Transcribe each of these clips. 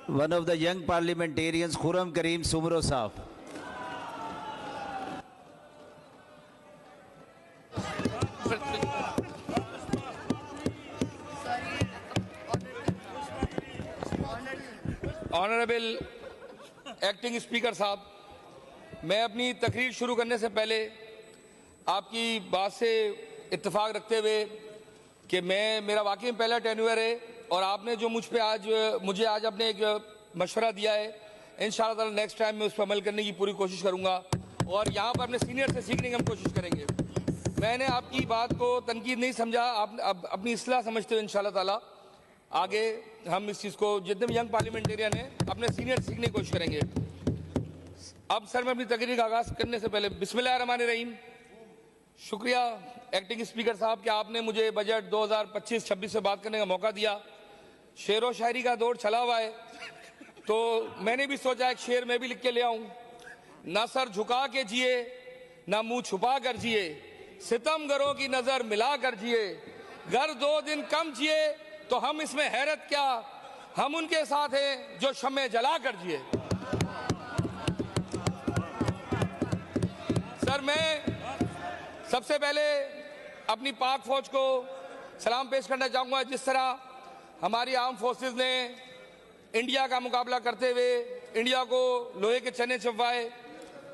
one of the young parliamentarians, Khurram Kareem Sumro Saab. Honourable acting speaker साहब, मैं अपनी तकरीर शुरू करने से पहले आपकी बात से इत्तेफाक रखते हुए कि मेरा वाकई में पहला टेन्यूअर है और आपने जो मुझे आज अपने एक मशवरा दिया है, इंशाअल्लाह नेक्स्ट टाइम मैं उस पर अमल करने की पूरी कोशिश करूंगा और यहाँ पर अपने सीनियर से सीखने की हम कोशिश करेंगे। मैंने आपकी बात को तनकीद नहीं समझा, आप अपनी इस्लाह समझते हुए इंशाअल्लाह ताला आगे हम इस चीज़ को जितने भी यंग पार्लियामेंटेरियन हैं अपने सीनियर सीखने की कोशिश करेंगे। अब सर, मैं अपनी तकरीर का आगाज़ करने से पहले बिस्मिल्लाहिर्रहमानिर्रहीम, शुक्रिया एक्टिंग स्पीकर साहब कि आपने मुझे बजट 2025-26 से बात करने का मौका दिया। शेर व शायरी का दौर चला हुआ है तो मैंने भी सोचा एक शेर मैं भी लिख के ले आऊँ। ना सर झुका के जिए ना मुंह छुपा कर जिए, सितमगरों की नज़र मिला कर जिए, घर 2 दिन कम जिए तो हम इसमें हैरत क्या, हम उनके साथ हैं जो शम्मे जला कर जिए। सर, मैं सबसे पहले अपनी पाक फौज को सलाम पेश करना चाहूँगा। जिस तरह हमारी आर्म फोर्सेस ने इंडिया का मुकाबला करते हुए इंडिया को लोहे के चने चबवाए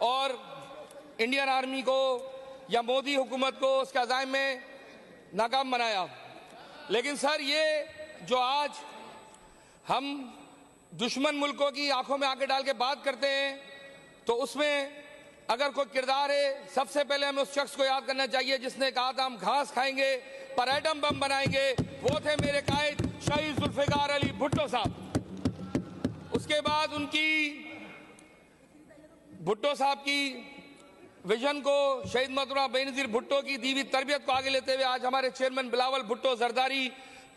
और इंडियन आर्मी को या मोदी हुकूमत को उसके अज़ाइम में नाकाम बनाया, लेकिन सर ये जो आज हम दुश्मन मुल्कों की आंखों में आंखें डाल के बात करते हैं तो उसमें अगर कोई किरदार है, सबसे पहले हमें उस शख्स को याद करना चाहिए जिसने कहा था हम घास खाएंगे पर एटम बम बनाएंगे। वो थे मेरे कायद शहीद जुल्फिकार अली भुट्टो साहब। उसके बाद उनकी भुट्टो साहब की विजन को, शहीद मोहतरमा बेनज़ीर भुट्टो की दी हुई तरबियत को आगे लेते हुए आज हमारे चेयरमैन बिलावल भुट्टो जरदारी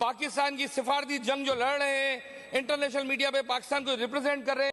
पाकिस्तान की सिफारती जंग जो लड़ रहे हैं, इंटरनेशनल मीडिया पे पाकिस्तान को रिप्रेजेंट कर रहे हैं।